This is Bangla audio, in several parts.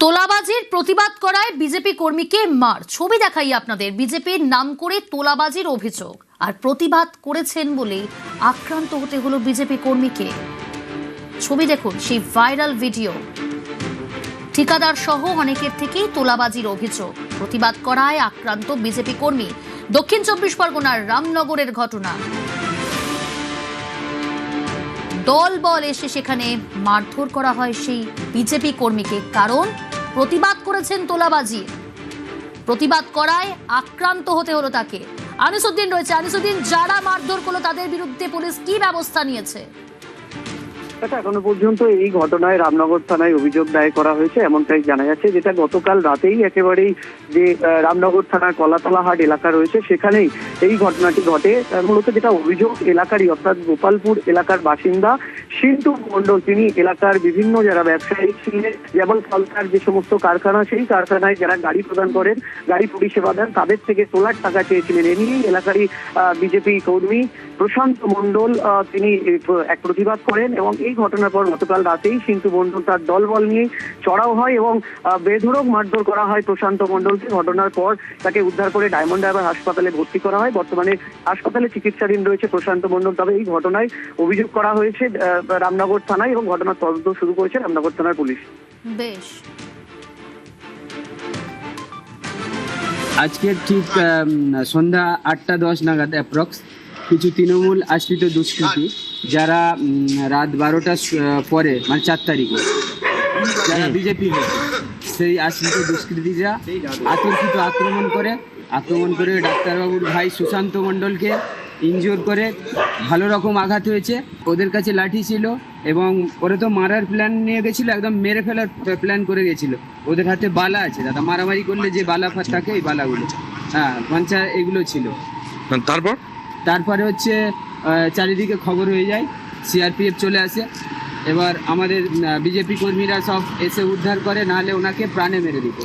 তোলাবাজির প্রতিবাদ করায় বিজেপি কর্মীকে মার। ছবি দেখাই আপনাদের। বিজেপির নাম করে তোলাবাজির অভিযোগ আর প্রতিবাদ করেছেন বলে আক্রান্ত হতে হলো বিজেপি কর্মীকে। ছবি দেখুন সেই ভাইরাল ভিডিও। ঠিকাদার সহ অনেকের থেকেই তোলাবাজির অভিযোগ, প্রতিবাদ করায় আক্রান্ত বিজেপি কর্মী। দক্ষিণ 24 পরগনার রামনগরের ঘটনা। দল বল এসে সেখানে মারধর করা হয় সেই বিজেপি কর্মীকে, কারণ প্রতিবাদ করেছেন তোলাবাজি। প্রতিবাদ করায় আক্রান্ত হতে হলো তাকে। আনিসুদ্দিন রয়েছে। আনিসুদ্দিন, যারা মারধর করলো তাদের বিরুদ্ধে পুলিশ কি ব্যবস্থা নিয়েছে? এখনো পর্যন্ত এই ঘটনায় রামনগর থানায় অভিযোগ দায়ের করা হয়েছে এমনটাই জানা যাচ্ছে, যেটা গতকাল রাতেই একেবারেই যে রামনগর থানার কলাতলাহাট এলাকা রয়েছে সেখানেই এই ঘটনাটি ঘটে। মূলত যেটা অভিযোগ, এলাকারই অর্থাৎ গোপালপুর এলাকার বাসিন্দা সিন্টু মণ্ডল, তিনি এলাকার বিভিন্ন যারা ব্যবসায়ী ছিলেন, যেমন ফলতার যে সমস্ত কারখানা, সেই কারখানায় যারা গাড়ি প্রদান করেন, গাড়ি পরিষেবা দেন, তাদের থেকে তোলার টাকা চেয়েছিলেন। এ নিয়েই এলাকারই বিজেপি কর্মী প্রশান্ত মণ্ডল তিনি এক প্রতিবাদ করেন এবং এই ঘটনার পর গতকাল রাতেই সিন্টু মণ্ডল তার দলবল নিয়ে চড়াও হয় এবং বেধড়ক মারধর করা হয় প্রশান্ত মণ্ডলকে। ঘটনার পর তাকে উদ্ধার করে ডায়মন্ড হারবার হাসপাতালে ভর্তি করা হয়। বর্তমানে হাসপাতালে চিকিৎসাধীন রয়েছে প্রশান্ত মণ্ডল। তবে এই ঘটনায় অভিযোগ করা হয়েছে রামনগর থানায় এবং ঘটনার তদন্ত শুরু করেছে রামনগর থানার পুলিশ। বেশ, আজকে ঠিক সন্ধ্যা 8টা 10 নাগাদ অ্যাপ্রক্স কিছু তৃণমূল আশ্রিত দুষ্কৃতী, যারা রাত 12টার পরে মানে 4 তারিখে যারা বিজেপি সেই আশ্রিত দুষ্কৃতীরা আতর্কিত আক্রমণ করে ডাক্তারবাবুর ভাই সুশান্ত মণ্ডলকে ইনজিওর করে ভালো রকম আঘাত হয়েছে। ওদের কাছে লাঠি ছিল এবং ওরা তো মারার প্ল্যান নিয়ে গেছিলো, একদম মেরে ফেলার প্ল্যান করে গেছিলো। ওদের হাতে বালা আছে দাদা, মারামারি করলে যে বালা থাকে এই বালাগুলো, হ্যাঁ পঞ্চা এগুলো ছিল। তারপরে হচ্ছে চারিদিকে খবর হয়ে যায়, সিআরপিএফ চলে আসে। এবার আমাদের বিজেপি কর্মীরা সব এসে উদ্ধার করে, নাহলে ওনাকে প্রাণে মেরে দিত।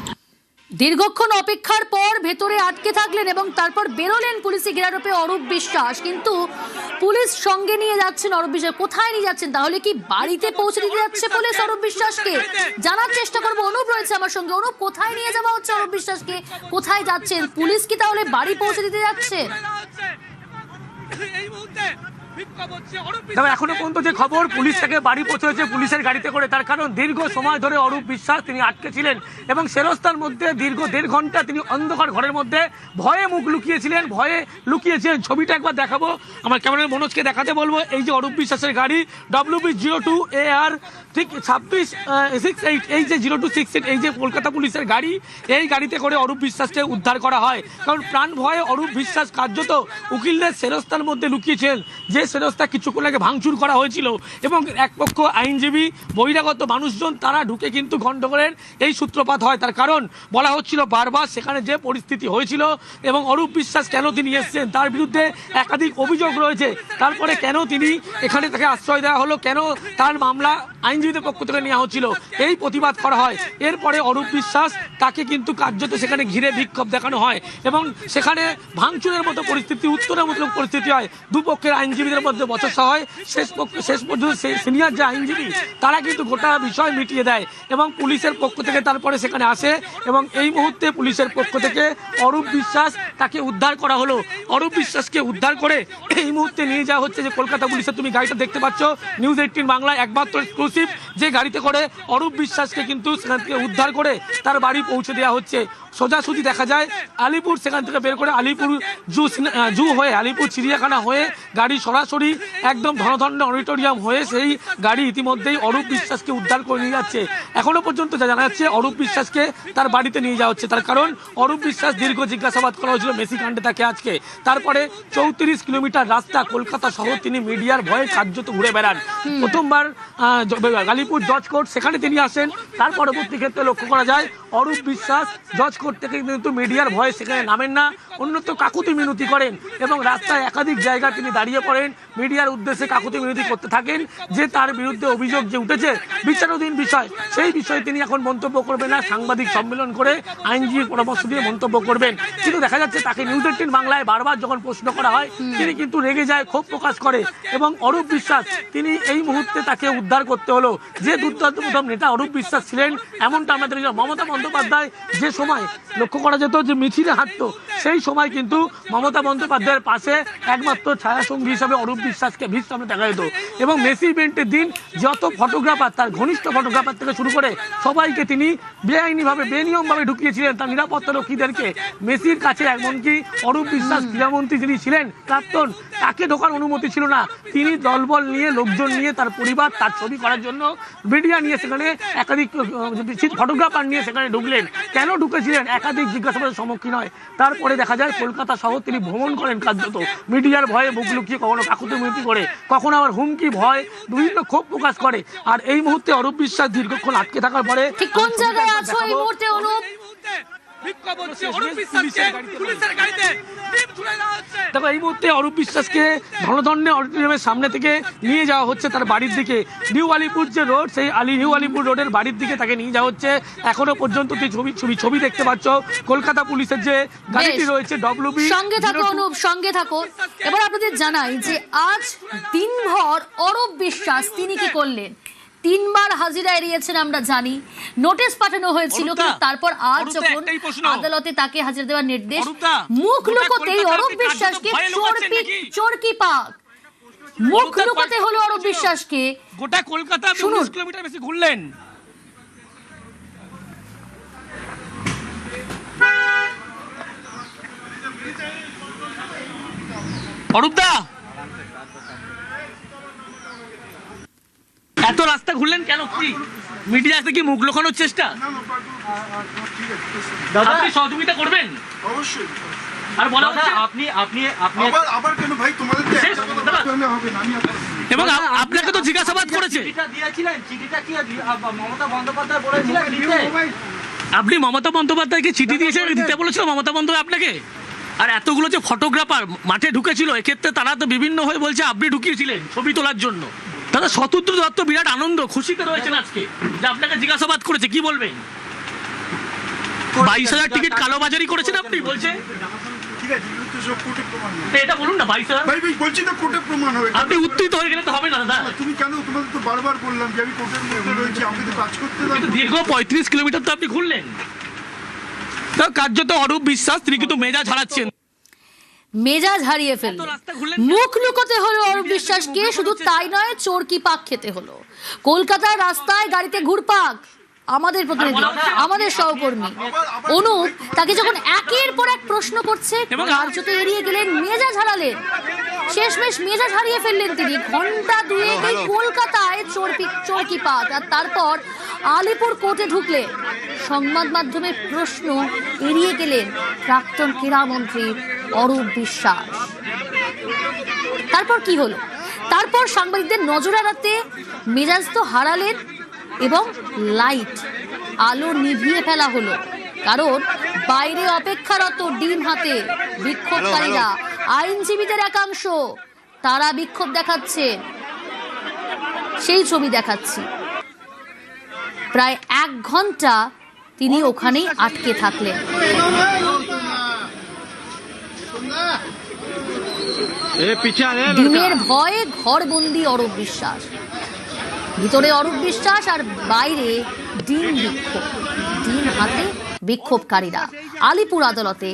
দীর্ঘক্ষণ অপেক্ষার পর ভেতরে আটকে থাকলেন এবং তারপর বেরোলেন পুলিশি ঘেরাটোপে অরূপ বিশ্বাস। কিন্তু পুলিশ সঙ্গে নিয়ে যাচ্ছেন অরূপ বিশ্বাস। কোথায় নিয়ে যাচ্ছেন? তাহলে কি বাড়িতে পৌঁছে দিতে যাচ্ছে পুলিশ অরূপ বিশ্বাসকে? জানার চেষ্টা করবো। অনুপ রয়েছে আমার সঙ্গে। অনুপ, কোথায় নিয়ে যাওয়া হচ্ছে অরূপ বিশ্বাসকে? কোথায় যাচ্ছেন? পুলিশ কি তাহলে বাড়ি পৌঁছে দিতে যাচ্ছে? তবে এখনো পর্যন্ত যে খবর, পুলিশ থেকে বাড়ি পৌঁছেছে পুলিশের গাড়িতে করে। তার কারণ দীর্ঘ সময় ধরে অরূপ বিশ্বাস তিনি আটকে ছিলেন এবং সেরস্তার মধ্যে দীর্ঘ 1.5 ঘন্টা তিনি অন্ধকার ঘরের মধ্যে ভয়ে মুখ লুকিয়েছিলেন, লুকিয়েছিলেন। ছবিটা একবার দেখাবো, আমার ক্যামেরার মনোজকে দেখাতে বলবো। এই যে অরূপ বিশ্বাসের গাড়ি WB02 AR ঠিক 2668, এই যে 0268, এই যে কলকাতা পুলিশের গাড়ি, এই গাড়িতে করে অরূপ বিশ্বাসকে উদ্ধার করা হয়। কারণ প্রাণ ভয়ে অরূপ বিশ্বাস কার্যত উকিলদের সেরস্তার মধ্যে লুকিয়েছেন, যে সেরস্তা কিছুক্ষণ আগে ভাঙচুর করা হয়েছিল এবং এক পক্ষ আইনজীবী, বহিরাগত মানুষজন তারা ঢুকে কিন্তু গন্ডগোলের এই সূত্রপাত হয়। তার কারণ বলা হচ্ছিল বারবার সেখানে যে পরিস্থিতি হয়েছিল এবং অরূপ বিশ্বাস কেন তিনি এসেছেন তার বিরুদ্ধে একাধিক অভিযোগ রয়েছে। তারপরে কেন তিনি এখানে তাকে আশ্রয় দেওয়া হলো, কেন তার মামলা আইনজীবীদের পক্ষ থেকে নেওয়া হচ্ছিল, এই প্রতিবাদ করা হয়। এরপরে অরূপ বিশ্বাস তাকে কিন্তু কার্যত সেখানে ঘিরে বিক্ষোভ দেখানো হয় এবং সেখানে ভাঙচুরের মতো পরিস্থিতি, উত্তরের মতো পরিস্থিতি হয়। দুপক্ষের আইনজীবীদের মধ্যে বচসা হয়। শেষ পর্যন্ত সিনিয়র যে আইনজীবী তারা কিন্তু গোটা বিষয় মিটিয়ে দেয় এবং পুলিশের পক্ষ থেকে তারপরে সেখানে আসে এবং এই মুহূর্তে পুলিশের পক্ষ থেকে অরূপ বিশ্বাস তাকে উদ্ধার করা হলো। অরূপ বিশ্বাসকে উদ্ধার করে এই মুহূর্তে নিয়ে যাওয়া হচ্ছে যে কলকাতা পুলিশের, তুমি গাড়িটা দেখতে পাচ্ছ, নিউজ 18 বাংলায় একমাত্র এক্সক্লুসিভ, যে গাড়িতে করে অরূপ বিশ্বাসকে কিন্তু সেখান থেকে উদ্ধার করে তার বাড়ি পৌঁছে দেওয়া হচ্ছে। সোজাসুজি দেখা যায় আলিপুর, সেখান থেকে বের করে আলিপুর জু হয়ে, আলিপুর চিড়িয়াখানা হয়ে গাড়ি সরাসরি একদম ধনধন্য অডিটোরিয়াম হয়ে সেই গাড়ি ইতিমধ্যেই অরূপ বিশ্বাসকে উদ্ধার করে নিয়ে যাচ্ছে। এখনো পর্যন্ত যা জানা যাচ্ছে অরূপ বিশ্বাসকে তার বাড়িতে নিয়ে যাওয়া হচ্ছে। তার কারণ অরূপ বিশ্বাস দীর্ঘ জিজ্ঞাসাবাদ করা হয়েছিল মেসিকাণ্ডে তাকে আজকে। তারপরে 34 কিলোমিটার রাস্তা কলকাতা শহর তিনি মিডিয়ার ভয়ে কার্যত ঘুরে বেড়ান। প্রথমবার আলিপুর জজ কোর্ট, সেখানে তিনি আসেন। তার পরবর্তী ক্ষেত্রে লক্ষ্য করা যায় অরূপ বিশ্বাস জজ কোর্ট থেকে কিন্তু মিডিয়ার ভয়ে সেখানে নামেন না, অন্যত্র কাকুতি মিনতি করেন এবং রাস্তায় একাধিক জায়গায় তিনি দাঁড়িয়ে পড়েন, মিডিয়ার উদ্দেশ্যে কাকুতি মিনতি করতে থাকেন যে তার বিরুদ্ধে অভিযোগ যে উঠেছে বিচারাধীন বিষয়, সেই বিষয়ে তিনি এখন মন্তব্য করবেন না, সাংবাদিক সম্মেলন করে আইনজীবীর পরামর্শ দিয়ে মন্তব্য করবেন। কিন্তু দেখা যাচ্ছে তাকে নিউজ 18 বাংলায় বারবার যখন প্রশ্ন করা হয় তিনি কিন্তু রেগে যায়, ক্ষোভ প্রকাশ করে এবং অরূপ বিশ্বাস তিনি এই মুহূর্তে তাকে উদ্ধার করতে হলো। যে দুর্দান্ত প্রথম নেতা অরূপ বিশ্বাস ছিলেন এমনটা আমাদের মমতা বন্দ্যোপাধ্যায় যে সময় লক্ষ্য করা যেত যে মিছিলে হাঁটতো, সেই সময় কিন্তু মমতা বন্দ্যোপাধ্যায়ের পাশে একমাত্র ছায়াসঙ্গী হিসাবে অরূপ বিশ্বাসকে ভিড় সামনে দেখা যেত এবং মেসি ইভেন্টের দিন যত ফটোগ্রাফার, তার ঘনিষ্ঠ ফটোগ্রাফার থেকে শুরু করে সবাইকে তিনি বেআইনিভাবে বেনিয়মভাবে ঢুকিয়েছিলেন তার নিরাপত্তা রক্ষীদেরকে মেসির কাছে। এমনকি অরূপ বিশ্বাস ক্রীড়ামন্ত্রী যিনি ছিলেন প্রাক্তন, তাকে ঢোকার অনুমতি ছিল না, তিনি দলবল নিয়ে লোকজন নিয়ে তার পরিবার তার ছবি করার জন্য মিডিয়া নিয়ে সেখানে একাধিক ফটোগ্রাফার নিয়ে সেখানে ঢুকলেন। কেন ঢুকেছিলেন একাধিক জিজ্ঞাসাবাদের সম্মুখীন হয়। তারপরে দেখা যায় কলকাতা শহর তিনি ভ্রমণ করেন কার্যত মিডিয়ার ভয়ে মুখ লুকিয়ে, কখনো কাকুতি মিনতি করে, কখনো আবার হুমকি ভয় বিভিন্ন ক্ষোভ প্রকাশ করে। আর এই মুহূর্তে অরূপ বিশ্বাস দীর্ঘক্ষণ আটকে থাকার পরে ঠিক কোন জায়গায় আছো এই মুহূর্তে অনুপ? দেখো এই মুহূর্তে অরূপ বিশ্বাসকে ধনদণ্ডে অডিটোরিয়ামের সামনে থেকে নিয়ে যাওয়া হচ্ছে তার বাড়ির দিকে। নিউ আলিপুর যে রোড, সেই নিউ আলিপুর রোডের বাড়ির দিকে তাকে নিয়ে যাওয়া হচ্ছে। এখনো পর্যন্ত ছবি দেখতে পাচ্ছ, কলকাতা পুলিশের যে গাড়িটি রয়েছে ডব্লিউবি। সঙ্গে থাকো অনুপ, সঙ্গে থাকো। এবার আপনাদের জানাই যে আজ দিনভর অরূপ বিশ্বাস তিনি কি করলেন, 3 বার হাজিরা এড়িয়েছেন আমরা জানি, নোটিশ পাঠানো হয়েছিল, কিন্তু তারপর আজ যখন আদালতে তাকে হাজিরা দেওয়ার নির্দেশ, মুখ লুকোতেই অরূপ বিশ্বাসকে চরকি পাক, মুখ লুকোতে হলো অরূপ বিশ্বাসকে। গোটা কলকাতা 19 কিলোমিটার বেশি ঘুরলেন। অরূপদা এত রাস্তা ঘুরলেন কেন? কি মিডিয়াতে কি মুখ লুকানোর চেষ্টা? আপনি সহযোগিতা করবেন অবশ্যই। আর বলা হচ্ছে আপনি আবার কেন ভাই তোমাদের হবে না, আমি এবং আপনাকে তো জিজ্ঞাসাবাদ করেছে। আপনি মমতা বন্দ্যোপাধ্যায়কে চিঠি দিয়েছেন, দিতে বলেছিল মমতা বন্দ্যোপাধ্যায় আপনাকে? আর এতগুলো যে ফটোগ্রাফার মাঠে ঢুকেছিল, এক্ষেত্রে তারা তো বিভিন্ন হয়ে বলছে আপনি ঢুকিয়েছিলেন ছবি তোলার জন্য। দাদা শতদ্রু দত্ত বিরাট আনন্দ খুশিতে রয়েছেন আজকে যে আপনাকে জিজ্ঞাসাবাদ করেছে, কি বলবেন? 22,000 টিকিট কালোবাজারি করেছেন আপনি বলছে। ঠিক আছে, সব কোর্টে প্রমাণ হবে। এটা বলুন না 22,000। ভাই বলছি তো কোর্টে প্রমাণ হবে। আপনি উত্তেজিত হয়ে গেলে তো হবে না দাদা। তুমি কেন? তোমাদের তো বারবার বললাম যে আমি কোর্টের মধ্যে রয়েছি, আমাকে তো কাজ করতে দাও। দীর্ঘ 35 কিলোমিটার তো আপনি ঘুরলেন। কার্যত অরূপ বিশ্বাস তিনি কিন্তু মেজাজ হারাচ্ছেন, মেজাজ হারিয়ে ফেলল। মুখ লুকোতে হলো অরূপ বিশ্বাসকে, শুধু তাই নয় চরকি পাক খেতে হলো। কলকাতার রাস্তায় গাড়িতে ঘুরপাক আমাদের প্রতিনিধি, আমাদের সহকর্মী অনুপ তাকে যখন একের পর এক প্রশ্ন করছে কার্যত এড়িয়ে গেলেন, মেজাজ হারালেন, শেষমেশ মেজাজ হারিয়ে ফেললেন তিনি। ঘন্টা দুয়েক এই কলকাতায় চরকি পাক, আর তারপর আলিপুর কোর্টে ঢুকলে সংবাদ মাধ্যমের প্রশ্ন এড়িয়ে গেলেন প্রাক্তন ক্রীড়ামন্ত্রী অরূপ বিশ্বাস। তারপর কি হলো? তারপর সাংবাদিকদের নজর এড়াতে মেজাজ তো হারালেন এবং লাইট আলো নিভিয়ে ফেলা হলো, কারণ বাইরে অপেক্ষারত ডিম হাতে বিক্ষোভকারীরা, আইনজীবীদের একাংশ, তারা বিক্ষোভ দেখাচ্ছে। সেই ছবি দেখাচ্ছি। প্রায় 1 ঘন্টা তিনি ওখানেই আটকে থাকলেন। ডিমের ভয়ে ঘরবন্দি অরূপ বিশ্বাস, ভিতরে অরূপ বিশ্বাস আর বাইরে ডিম হাতে বিক্ষোভকারীরা। আলিপুর আদালতে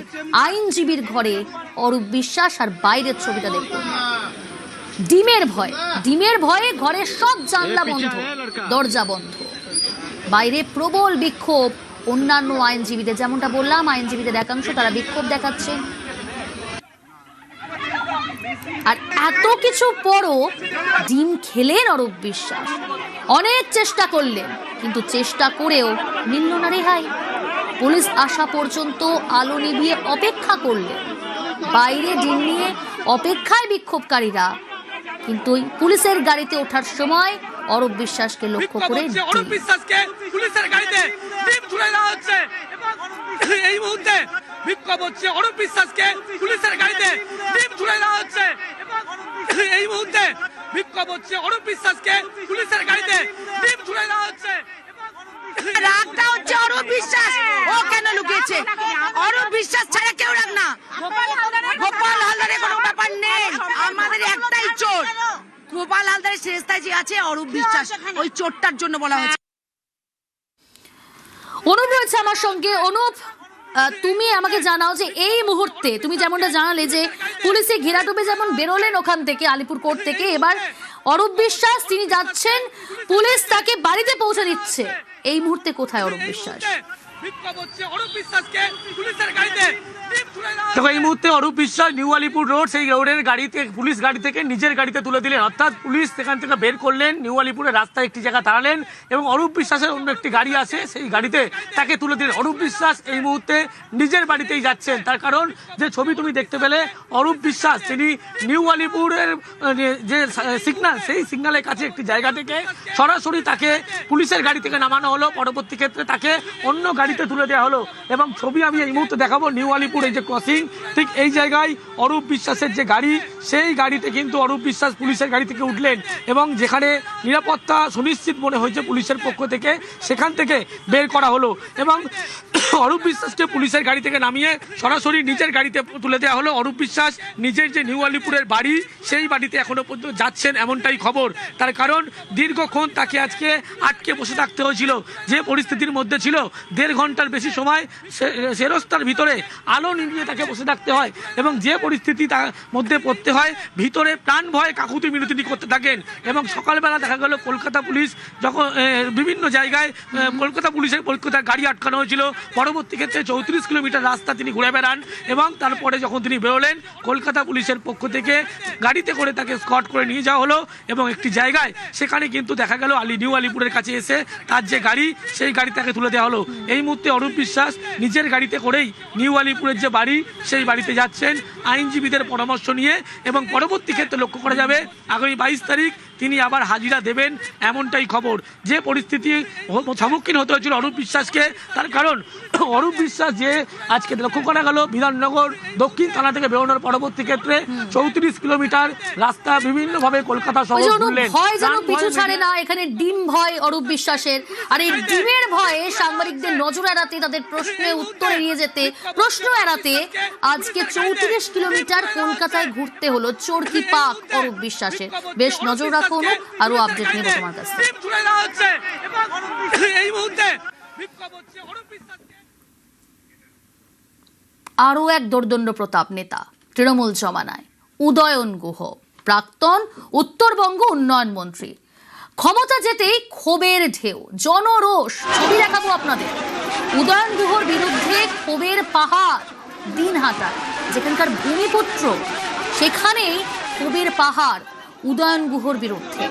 আইনজীবীর ঘরে অরূপ বিশ্বাস আর বাইরের ছবিটা দেখুন। ডিমের ভয়ে ঘরের সব জানলা বন্ধ, দরজা বন্ধ, বাইরে প্রবল বিক্ষোভ। অন্যান্য আইনজীবীদের, যেমনটা বললাম আইনজীবীদের একাংশ, তারা বিক্ষোভ দেখাচ্ছেন। আর এত কিছু পরও ডিম খেলেন অরূপ বিশ্বাস, অনেক চেষ্টা করলেন, কিন্তু চেষ্টা করেও মিলল না রেহাই। পুলিশ আসা পর্যন্ত আলো নিভিয়ে অপেক্ষা করলেন, বাইরে ডিম নিয়ে অপেক্ষায় বিক্ষোভকারীরা, কিন্তু পুলিশের গাড়িতে ওঠার সময় অরূপ বিশ্বাসকে লক্ষ্য করে পুলিশের গাড়িতে ডিম ছুড়ে দেওয়া হচ্ছে। বিক্ষোভ হচ্ছে, অরূপ বিশ্বাসকে পুলিশের গাড়িতে ডিম ছুড়ে দেওয়া হচ্ছে এবং এই মুহূর্তে বিক্ষোভ হচ্ছে, অরূপ বিশ্বাসকে পুলিশের গাড়িতে ডিম ছুড়ে দেওয়া হচ্ছে। রাগটা হচ্ছে অরূপ বিশ্বাস, ও কেন লুকিয়েছে? অরূপ বিশ্বাস ছাড়া কেউ রাগ না। গোপাল হালদারের কোনো ব্যাপার নেই, আমাদের একটাই চোর। গোপাল হালদারের শেষটায় যে আছে অরূপ বিশ্বাস, ওই চোরটার জন্য বলা হয়েছে। অনুপ রয়েছে আমার সঙ্গে। অনুপ, তুমি আমাকে জানাও যে এই মুহূর্তে তুমি যেমনটা জানালে যে পুলিশে ঘেরাটোপে যেমন বেরোলেন ওখান থেকে আলিপুর কোর্ট থেকে, এবার অরূপ বিশ্বাস তিনি যাচ্ছেন, পুলিশ তাকে বাড়িতে পৌঁছে দিচ্ছে। এই মুহূর্তে কোথায় অরূপ বিশ্বাস? বিক্ষোভ হচ্ছে, অরূপ বিশ্বাসকে পুলিশের গাড়িতে ডিম ছুড়ে দেওয়া হচ্ছে। দেখো এই মুহূর্তে অরূপ বিশ্বাস নিউ আলিপুর রোড, সেই রোডের গাড়িতে পুলিশ গাড়ি থেকে নিজের গাড়িতে তুলে দিলেন, অর্থাৎ পুলিশ সেখান থেকে বের করলেন, নিউ আলিপুরের রাস্তায় একটি জায়গা দাঁড়ালেন এবং অরূপ বিশ্বাসের অন্য একটি গাড়ি আছে, সেই গাড়িতে তাকে তুলে দিলেন। অরূপ বিশ্বাস এই মুহূর্তে নিজের বাড়িতেই যাচ্ছেন, তার কারণ যে ছবি তুমি দেখতে পেলে, অরূপ বিশ্বাস তিনি নিউ আলিপুরের যে সিগন্যাল, সেই সিগন্যালের কাছে একটি জায়গা থেকে সরাসরি তাকে পুলিশের গাড়ি থেকে নামানো হলো, পরবর্তী ক্ষেত্রে তাকে অন্য গাড়িতে তুলে দেওয়া হলো এবং ছবি আমি এই মুহূর্তে দেখাবো। নিউ আলিপুর এই যে ক্রসিং, ঠিক এই জায়গায় অরূপ বিশ্বাসের যে গাড়ি, সেই গাড়িতে কিন্তু অরূপ বিশ্বাস পুলিশের গাড়ি থেকে উঠলেন এবং যেখানে নিরাপত্তা সুনিশ্চিত মনে হয়েছে পুলিশের পক্ষ থেকে, সেখান থেকে বের করা হলো এবং অরূপ বিশ্বাসকে পুলিশের গাড়ি থেকে নামিয়ে সরাসরি নিজের গাড়িতে তুলে দেওয়া হলো। অরূপ বিশ্বাস নিজের যে নিউ আলিপুরের বাড়ি, সেই বাড়িতে এখনো পর্যন্ত যাচ্ছেন এমনটাই খবর। তার কারণ দীর্ঘক্ষণ তাকে আজকে আটকে বসে থাকতে হয়েছিল, যে পরিস্থিতির মধ্যে ছিল 1.5 ঘন্টার বেশি সময় সেরস্তার ভিতরে আলো নিভিয়ে তাকে বসে থাকতে হয় এবং যে পরিস্থিতি তার মধ্যে পড়তে হয়, ভিতরে প্রাণ ভয়ে কাকুতি মিনতি করতে থাকেন এবং সকালবেলা দেখা গেল কলকাতা পুলিশ যখন বিভিন্ন জায়গায় কলকাতা পুলিশের কলকাতার গাড়ি আটকানো হয়েছিল, পরবর্তী ক্ষেত্রে 34 কিলোমিটার রাস্তা তিনি ঘুরে বেড়ান এবং তারপরে যখন তিনি বেরোলেন, কলকাতা পুলিশের পক্ষ থেকে গাড়িতে করে তাকে স্কট করে নিয়ে যাওয়া হলো এবং একটি জায়গায় সেখানে কিন্তু দেখা গেল নিউ আলিপুরের কাছে এসে তার যে গাড়ি, সেই গাড়ি তাকে তুলে দেওয়া হলো। এই মুহূর্তে অরূপ বিশ্বাস নিজের গাড়িতে করেই নিউ আলিপুরের যে বাড়ি, সেই বাড়িতে যাচ্ছেন আইনজীবীদের পরামর্শ নিয়ে এবং পরবর্তী ক্ষেত্রে লক্ষ্য করা যাবে আগামী 22 তারিখ তিনি আবার হাজিরা দেবেন, এমনটাই খবর। যে পরিস্থিতি সম্মুখীন হতে হয়েছিল অরূপ বিশ্বাসকে, তার কারণ অরূপ বিশ্বাস যে আজকে লক্ষ্য করা গেল বিধাননগর দক্ষিণ থানা থেকে বেরোনোর পরবর্তী ক্ষেত্রে 34 কিলোমিটার রাস্তা বিভিন্নভাবে কলকাতা শহর ঘুরলেন। ভয় যেন পিছু ছাড়ে না, এখানে ডিম ভয় অরূপ বিশ্বাসের, আর এই ডিমের ভয়ে সাংবাদিকদের নজর এড়াতে, তাদের প্রশ্নে উত্তর এড়িয়ে যেতে, প্রশ্ন এড়াতে আজকে 34 কিলোমিটার কলকাতায় ঘুরতে হলো চোরকি পাক অরূপ বিশ্বাসের। বেশ নজর রাখুন, আরো আপডেট নেব তোমার কাছ থেকে। আরো এক দোর্দণ্ড প্রতাপ নেতা তৃণমূল জমানায় উদয়ন গুহ, প্রাক্তন উত্তরবঙ্গ উন্নয়ন মন্ত্রী। ক্ষমতা যেতেই ক্ষোভের ঢেউ, জনরোষ, ছবি দেখাবো আপনাদের। উদয়ন গুহর বিরুদ্ধে ক্ষোভের পাহাড় দিনহাটায়, যেখানকার ভূমিপুত্র, সেখানেই ক্ষোভের পাহাড় উদয়ন গুহর বিরুদ্ধে।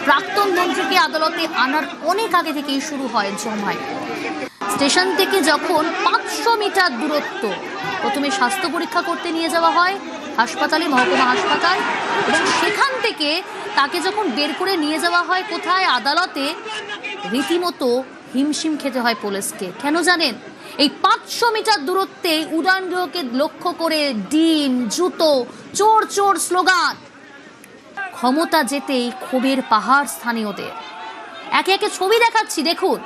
প্রাক্তন মন্ত্রীকে আদালতে আনার অনেক আগে থেকেই শুরু হয় জমায়েত। স্টেশন থেকে যখন 500 মিটার দূরত্ব, প্রথমে স্বাস্থ্য পরীক্ষা করতে নিয়ে যাওয়া হয় হাসপাতালে, মহকুমা হাসপাতাল, এবং সেখান থেকে তাকে যখন বের করে নিয়ে যাওয়া হয় কোথায়, আদালতে, রীতিমতো হিমশিম খেতে হয় পুলিশকে। কেন জানেন? এই 500 মিটার দূরত্বে উদয়ন গুহকে লক্ষ্য করে ডিম, জুতো, চোর চোর স্লোগান। ক্ষমতা যেতেই ক্ষোভের পাহাড় স্থানীয়দের। একে একে ছবি দেখাচ্ছি, দেখুন।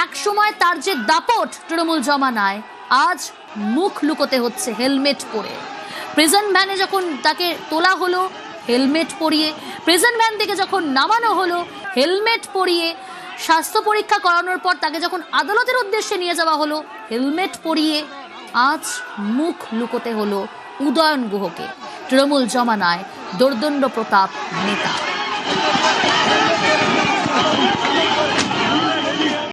এক সময় তার যে দাপট তৃণমূল জমানায়, আজ মুখ লুকোতে হচ্ছে হেলমেট পরে। প্রিজন ভ্যানে যখন তাকে তোলা হলো হেলমেট পরিয়ে, প্রিজন ভ্যান থেকে যখন নামানো হলো হেলমেট পরিয়ে, স্বাস্থ্য পরীক্ষা করানোর পর তাকে যখন আদালতের উদ্দেশ্যে নিয়ে যাওয়া হলো হেলমেট পরিয়ে, আজ মুখ লুকোতে হলো উদয়ন গুহকে, তৃণমূল জমানায় দোর্দণ্ড প্রতাপ নেতা।